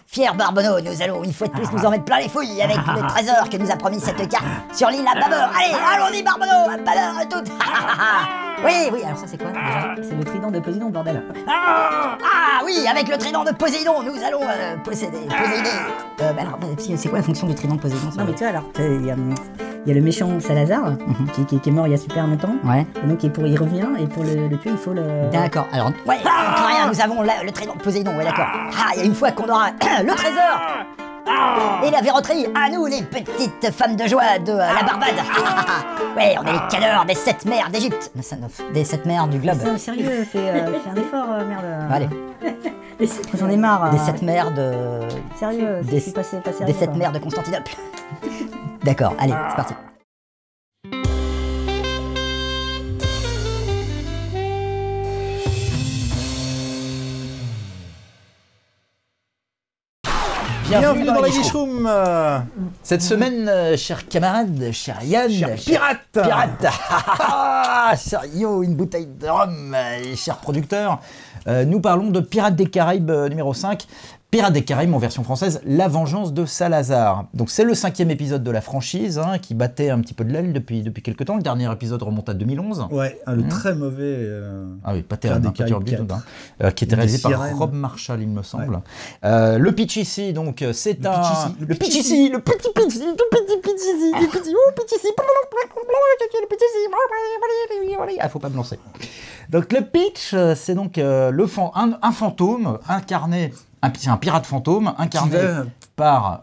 Fier Barbono, nous allons une fois de plus nous en mettre plein les fouilles avec le trésor que nous a promis cette carte sur l'île à Babeur. Allez, allons-y Barbono, à Babeur à toutes. Oui, alors ça c'est quoi déjà? C'est le trident de Poséidon, bordel. Ah oui, avec le trident de Poséidon, nous allons posséder. Alors, c'est quoi la fonction du trident de Poséidon? Non mais tu vois, alors, il y a le méchant Salazar, qui est mort il y a super longtemps. Ouais. Et donc il revient, et pour le tuer, il faut le... D'accord, alors, ouais, rien, nous avons le trident de Poséidon, ouais d'accord. Ah, et une fois qu'on aura le trésor et la verroterie, à nous les petites femmes de joie de la Barbade. Ouais, on est les cadeurs des 7 mers d'Égypte. Des 7 mers du globe. Sérieux, fais un effort, merde. Allez. J'en ai marre. Des 7 mers de... Sérieux, c'est pas sérieux. Des 7 mers de Constantinople. D'accord, allez, c'est parti. Bienvenue dans la Guichroom. Cette semaine, chers camarades, cher Yann, Cher pirate. cher Yo, une bouteille de rhum, et chers producteurs, nous parlons de Pirates des Caraïbes numéro 5. Pirates des Caraïbes en version française, La Vengeance de Salazar. Donc c'est le 5e épisode de la franchise, qui battait un petit peu de l'aile depuis quelques temps. Le dernier épisode remonte à 2011. Ouais, le très mauvais... Ah oui, pas terrible, Pirates des pas terrible du tout, qui était réalisé par Rob Marshall, il me semble. Ouais. Le pitch ici, donc, c'est le pitch ici. Ah, faut pas me lancer. Donc le pitch, c'est donc un fantôme incarné... C'est un pirate fantôme incarné par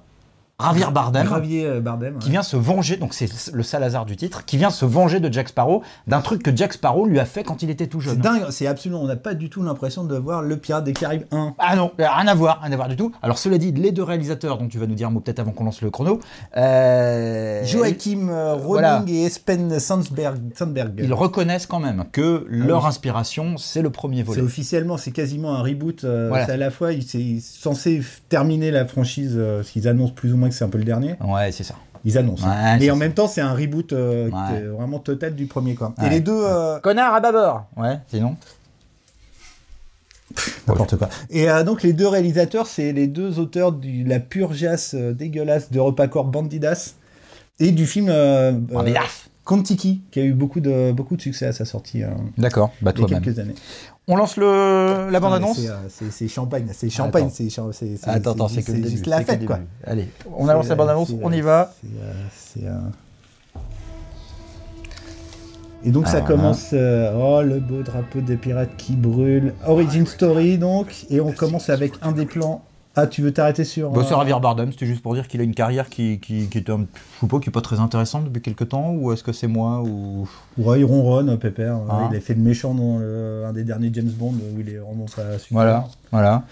Javier Bardem, qui vient se venger, donc c'est le Salazar du titre, qui vient se venger de Jack Sparrow, d'un truc que Jack Sparrow lui a fait quand il était tout jeune. C'est dingue, c'est absolument, on n'a pas du tout l'impression de voir le Pirate des Caraïbes 1. Ah non, rien à voir du tout. Alors cela dit, les deux réalisateurs, dont tu vas nous dire un mot peut-être avant qu'on lance le chrono, Joachim Ronning et Espen Sandberg. Ils reconnaissent quand même que leur inspiration, c'est le premier volet. C'est officiellement, c'est quasiment un reboot. C'est à la fois, c'est censé terminer la franchise, parce qu'ils annoncent plus ou moins que c'est un peu le dernier. Ouais, c'est ça. Ils annoncent. Ouais, mais en même temps, c'est un reboot vraiment total du premier. Quoi. Ouais. Et les deux... Connard à bâbord. Ouais, sinon... N'importe quoi. Et donc les deux réalisateurs, c'est les deux auteurs de la purgeasse dégueulasse de Repacorp Bandidas et du film Kon-Tiki, qui a eu beaucoup de succès à sa sortie. D'accord, bah il y a toi-même. quelques années. On lance la bande-annonce. C'est champagne, c'est champagne. Attends, c'est que le début. Juste la fête, quoi. Allez, on annonce la bande-annonce, on y va. Et donc ça commence, le beau drapeau des pirates qui brûle, Origin Story donc, et on commence avec un des plans. Ah, tu veux t'arrêter sur... Bah, c'est Javier Bardem, c'était juste pour dire qu'il a une carrière qui était un... Je sais pas, qui est pas très intéressante depuis quelques temps, ou est-ce que c'est moi, ou... Ouais, il ronronne, Pépère. Il a fait le méchant dans un des derniers James Bond, où il remonte à super. Voilà.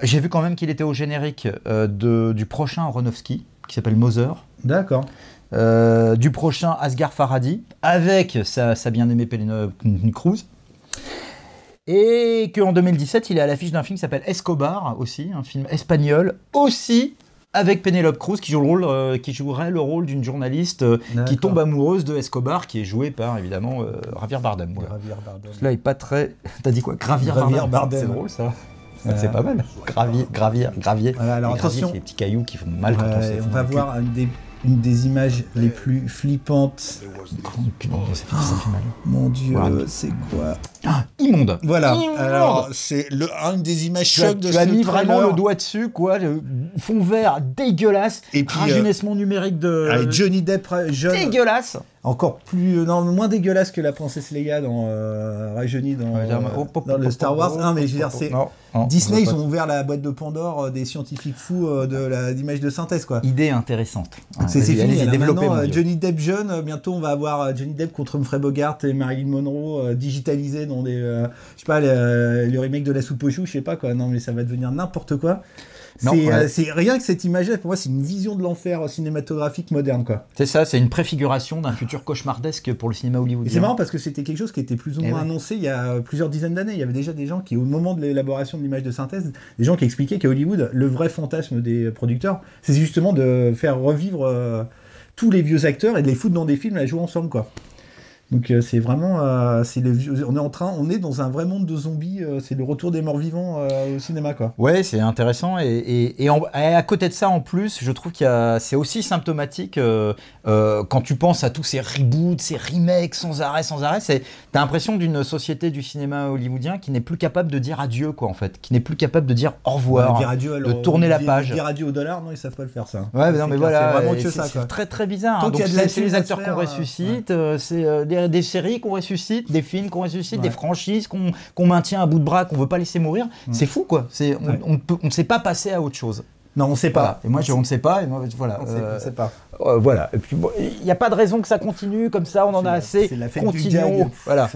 J'ai vu quand même qu'il était au générique du prochain Aronofsky, qui s'appelle Mother. D'accord. Du prochain Asghar Farhadi, avec sa bien-aimée Penélope Cruz. Et qu'en 2017, il est à l'affiche d'un film qui s'appelle Escobar, aussi, un film espagnol, aussi avec Penélope Cruz, qui jouerait le rôle d'une journaliste qui tombe amoureuse de Escobar, qui est jouée par, évidemment, Javier Bardem. Voilà. Javier Bardem. Cela est pas très... T'as dit quoi? Javier Bardem. C'est drôle, ça. C'est pas mal. Gravier. Voilà, alors attention. C'est les petits cailloux qui font mal quand on sait. On va voir une des images les plus flippantes. Ça fait mal. Mon Dieu, c'est quoi? Immonde. Voilà. Immonde. Alors, c'est une des images chocs de ce Tu as mis trailer. vraiment le doigt dessus, quoi. Le fond vert dégueulasse. Et puis, rajeunissement numérique de... Avec Johnny Depp jeune. Dégueulasse. Encore plus... moins dégueulasse que la princesse Leia dans Rajeuni dans le Star Wars. Non, mais je veux dire, c'est... Disney, ils ont ouvert la boîte de Pandore des scientifiques fous d'image de synthèse, quoi. Idée intéressante. C'est fini. Développé. Johnny Depp jeune, bientôt on va avoir Johnny Depp contre Humphrey Bogart et Marilyn Monroe digitalisés dans des... je sais pas, le remake de La Soupe aux choux, je sais pas, quoi. Non, mais ça va devenir n'importe quoi. C'est rien que cette image-là, pour moi, c'est une vision de l'enfer cinématographique moderne, quoi. C'est ça, c'est une préfiguration d'un futur cauchemardesque pour le cinéma hollywoodien. Et c'est marrant parce que c'était quelque chose qui était plus ou moins annoncé il y a plusieurs dizaines d'années. Il y avait déjà des gens qui, au moment de l'élaboration de l'image de synthèse, des gens qui expliquaient qu'à Hollywood, le vrai fantasme des producteurs, c'est justement de faire revivre tous les vieux acteurs et de les foutre dans des films à jouer ensemble, quoi. Donc c'est vraiment, on est dans un vrai monde de zombies. C'est le retour des morts vivants au cinéma, quoi. Ouais, c'est intéressant et à côté de ça, en plus, je trouve c'est aussi symptomatique quand tu penses à tous ces reboots, ces remakes sans arrêt. T'as l'impression d'une société du cinéma hollywoodien qui n'est plus capable de dire adieu, quoi, en fait, qui n'est plus capable de dire au revoir, dire adieu, alors, de tourner la page. Dire adieu au dollar, non, ils savent pas le faire, ça. Ouais, non, mais voilà, c'est vraiment que ça, quoi. C'est très très bizarre. Donc, Donc c'est les acteurs qu'on faire, ressuscite, c'est des séries qu'on ressuscite, des films qu'on ressuscite, des franchises qu'on maintient à bout de bras, qu'on veut pas laisser mourir. C'est fou, quoi. On ne sait pas passer à autre chose. Non, on sait pas. Voilà. Et moi, on ne sait pas. Et moi, voilà. On sait pas. Voilà. Et puis, il n'y a pas de raison que ça continue comme ça. On en a assez. C'est la fête Continuons. du Voilà.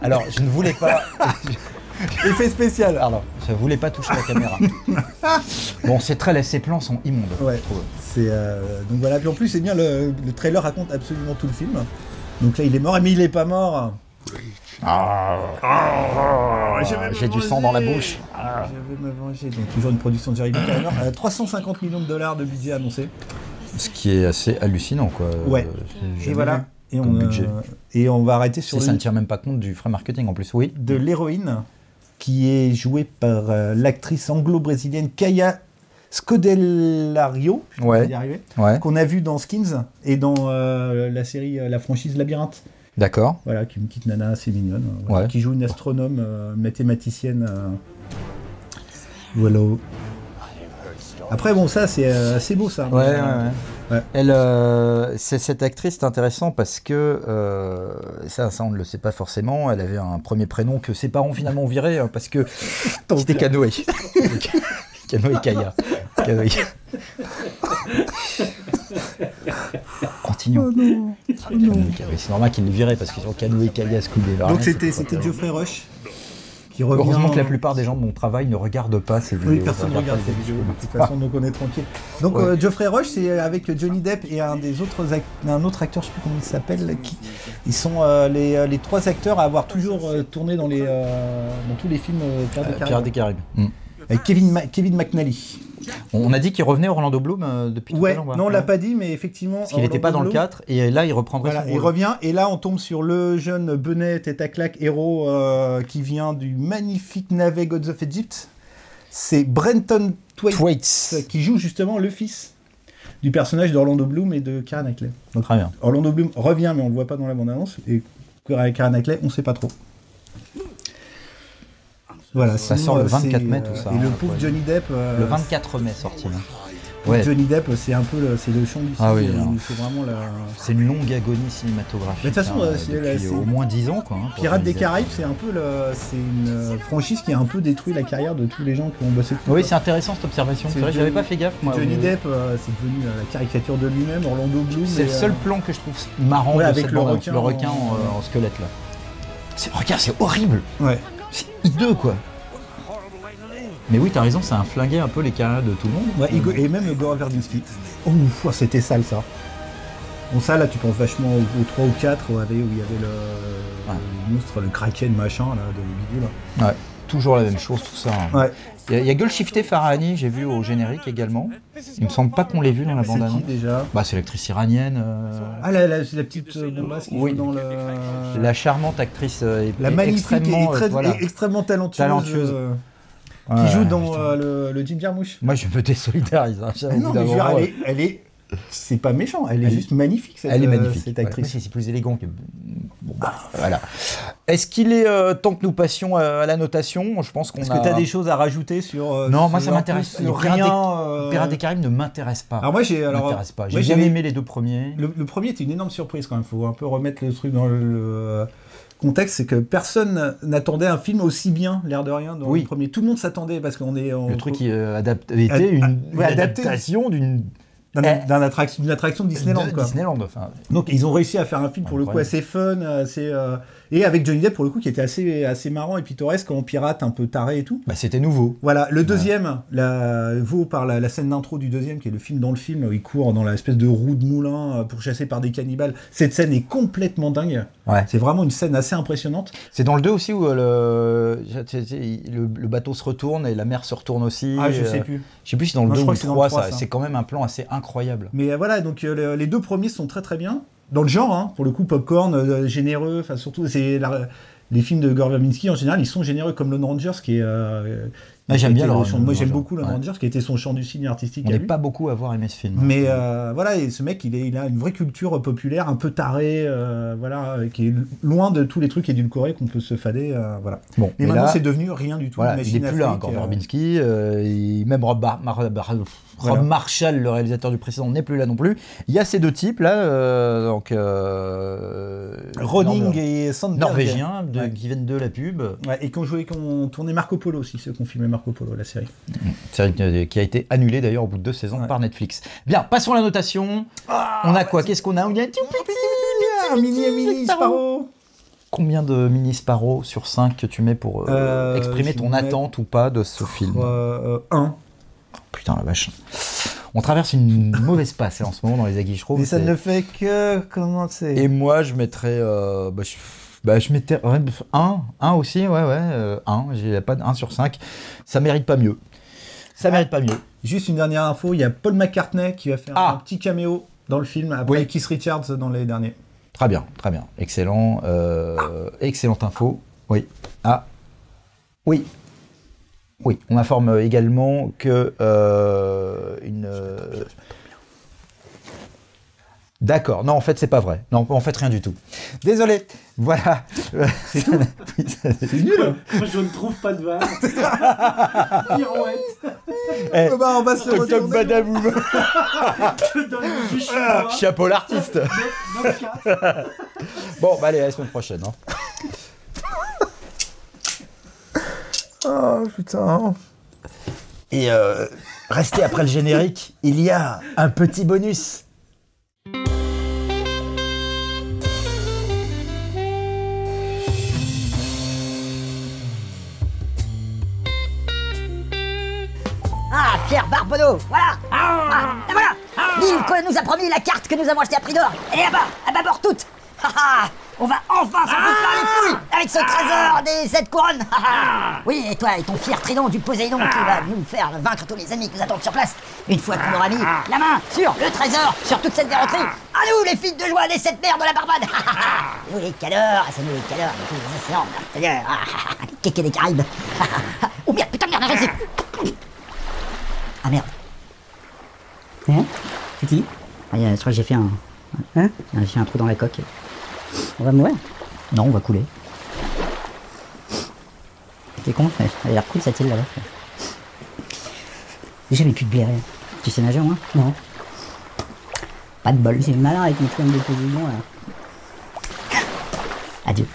Alors, je ne voulais pas. Effet spécial. Pardon. Je ne voulais pas toucher la caméra. Bon, ces plans sont immondes. Ouais. Donc voilà. Puis en plus, c'est bien. Le trailer raconte absolument tout le film. Donc là, il est mort, mais il est pas mort. J'ai du sang dans la bouche. Je vais me venger. Donc toujours une production de Jerry Bruckheimer. 350 millions de dollars de budget annoncé. Ce qui est assez hallucinant, quoi. Ouais. Et voilà. Et on va arrêter sur ça ne tient même pas compte du frais marketing en plus, oui. De l'héroïne, qui est jouée par l'actrice anglo-brésilienne Kaya Scodelario, qu'on a vu dans Skins et dans la série, la franchise Labyrinthe. D'accord. Voilà, qui est une petite nana assez mignonne, qui joue une astronome mathématicienne. Voilà. Après, bon, ça, c'est assez beau, ça. Ouais. Cette actrice, c'est intéressant parce que, ça, on ne le sait pas forcément, elle avait un premier prénom que ses parents finalement ont viré parce que c'était Canoë. Canoë Kaya. Continuons. Oh non. C'est normal qu'il le virait parce qu'ils sont Canoë Kaya Scudella. Donc c'était Geoffrey Rush. Heureusement que la plupart des gens de mon travail ne regardent pas ces vidéos. Oui, personne ne regarde ces vidéos, de toute façon, donc on est tranquille. Donc Geoffrey Rush, c'est avec Johnny Depp et un autre acteur, je ne sais plus comment il s'appelle, ils sont les trois acteurs à avoir toujours tourné dans tous les films Pirates des Caraïbes. Avec Kevin McNally. On a dit qu'il revenait Orlando Bloom depuis tout à l'heure. Non, on l'a pas dit, mais effectivement. Parce qu'il n'était pas dans le 4, et là il reprendrait son rôle. Il revient, et là on tombe sur le jeune Benet tête à claque héros qui vient du magnifique navet Gods of Egypt. C'est Brenton Thwaites qui joue justement le fils du personnage d'Orlando Bloom et de Keira Knightley. Donc très bien. Orlando Bloom revient, mais on le voit pas dans la bande-annonce, et Keira Knightley, on sait pas trop. Voilà, ça sort le 24 mai tout ça. Et le pauvre Johnny Depp. Le 24 mai sorti. Johnny Depp, c'est un peu le champ du cinéma. Ah oui, c'est vraiment c'est une longue agonie cinématographique. Mais de toute façon, c'est au moins 10 ans, quoi. Pirates des Caraïbes, c'est une franchise qui a un peu détruit la carrière de tous les gens qui ont bossé. Oui, c'est intéressant cette observation. C'est vrai, j'avais pas fait gaffe. Moi, Johnny Depp, c'est devenu la caricature de lui-même. Orlando Bloom. C'est le seul plan que je trouve marrant avec le requin en squelette là. Regarde, c'est horrible. Ouais. C'est hideux, quoi. Mais oui, t'as raison, ça a flingué un peu les carrières de tout le monde. Ouais, et même Gore Verbinski. Oh, c'était sale, ça. Bon, ça, là, tu penses vachement au 3 ou 4, où il y avait le monstre, le Kraken, machin, là, de bidule. Ouais, toujours la même chose, tout ça. Ouais. Il y a Golshifteh Farahani, j'ai vu au générique également. Il me semble pas qu'on l'ait vu dans la bande-annonce. C'est qui, déjà ? C'est l'actrice iranienne. Ah, la petite bombasse qui joue dans le... La charmante actrice la magnifique et extrêmement talentueuse. Qui joue dans le Jim Jarmusch. Moi, je me désolidarise. Non, mais elle est... C'est pas méchant, elle est juste magnifique, cette actrice. C'est plus élégant que... voilà. Est-ce qu'il est temps que nous passions à la notation ? Je pense qu'on Est-ce que tu as des choses à rajouter sur... Non, moi ça m'intéresse. Rien. Pirates des Caraïbes ne m'intéresse pas. Alors moi j'ai bien aimé les deux premiers. Le premier était une énorme surprise quand même, il faut un peu remettre le truc dans le contexte, c'est que personne n'attendait un film aussi bien, l'air de rien, dans le premier. Tout le monde s'attendait parce qu'on est... Le truc qui était une adaptation d'une attraction de Disneyland. Disneyland, enfin. Donc ils ont réussi à faire un film pour le coup assez fun, Et avec Johnny Depp, pour le coup, qui était assez marrant et pittoresque en pirate, un peu taré et tout. Bah, c'était nouveau. Voilà, le deuxième, vaut par la scène d'intro du deuxième, qui est le film dans le film, où il court dans l'espèce de roue de moulin pour chasser par des cannibales. Cette scène est complètement dingue. Ouais. C'est vraiment une scène assez impressionnante. C'est dans le 2 aussi où le bateau se retourne et la mer se retourne aussi. Ah, je sais plus. Je sais plus si dans le 2 ou le 3, ça. c'est quand même un plan assez incroyable. Mais voilà, donc les deux premiers sont très très bien. Dans le genre, hein, pour le coup, popcorn, généreux, enfin surtout, les films de Gore Verbinski, en général, ils sont généreux, comme Lone Rangers, qui est... j'aime bien moi j'aime beaucoup Lone Rangers, qui était son chant du cinéma artistique. On n'est pas beaucoup à avoir aimé ce film. Mais voilà, et ce mec, il a une vraie culture populaire, un peu tarée, voilà, qui est loin de tous les trucs édulcorés qu'on peut se fader, voilà. Bon, mais maintenant, c'est devenu rien du tout. Voilà, il n'est plus là, Gore Verbinski, même Rob Marshall, le réalisateur du précédent, n'est plus là non plus. Il y a ces deux types là, Ronning et Sandberg, norvégiens, qui viennent de la pub. Ouais, et qui ont tourné Marco Polo aussi, ceux qui ont filmé Marco Polo, la série. Série qui a été annulée d'ailleurs au bout de 2 saisons par Netflix. Bien, passons à la notation. On a quoi? Qu'est-ce qu'on a? On a un mini Sparrow. Combien de mini Sparrow sur 5 que tu mets pour exprimer ton attente ou pas de ce film? 1. Putain la vache. On traverse une mauvaise passe en ce moment dans les aiguilles, je trouve. Mais ça ne fait que commencer. Et moi je mettrais... je mettais 1 aussi, ouais, 1. J'ai pas de 1 sur 5. Ça mérite pas mieux. Ça mérite pas mieux. Juste une dernière info, il y a Paul McCartney qui va faire un petit caméo dans le film, après Keith Richards dans les derniers. Très bien, très bien. Excellent. Excellente info. Oui. Oui. Oui, on informe également que D'accord, non, en fait, c'est pas vrai. Non, en fait, rien du tout. Désolé, voilà. C'est tout. C'est nul. Moi, je ne trouve pas de vanne. Pirouette. On va se retourner. Badaboum. Je donne juste moi. Chapeau l'artiste. 9-4. Bon, bah allez, à la semaine prochaine. Hein. Oh, putain. Et restez après le générique, il y a un petit bonus. Ah, Pierre Barbono, voilà. La voilà. Lynn nous a promis la carte que nous avons achetée à prix d'or. Elle est là-bas, à bâbord toute. On va enfin s'en foutre plein les fouilles avec ce trésor des 7 couronnes. Oui, et toi et ton fier trident du Poséidon qui va nous faire vaincre tous les ennemis qui nous attendent sur place. Une fois qu'on aura mis la main sur le trésor, sur toute cette verroterie. À nous les filles de joie des 7 mers de la Barbade. Nous les cadors, c'est nous les cadors de tous les océans. C'est-à-dire, les kékés des Caraïbes. Oh merde, putain de merde, un récif. Ah merde. Hein? C'est qui? Je crois que j'ai fait un... Hein? J'ai fait un trou dans la coque. On va mourir? Non, on va couler. T'es con? Elle a l'air cool cette île là-bas. J'ai jamais pu te blairer. Tu sais nager, moi? Non. Pas de bol. J'ai malin avec mon triangle de Poséidon là. Adieu.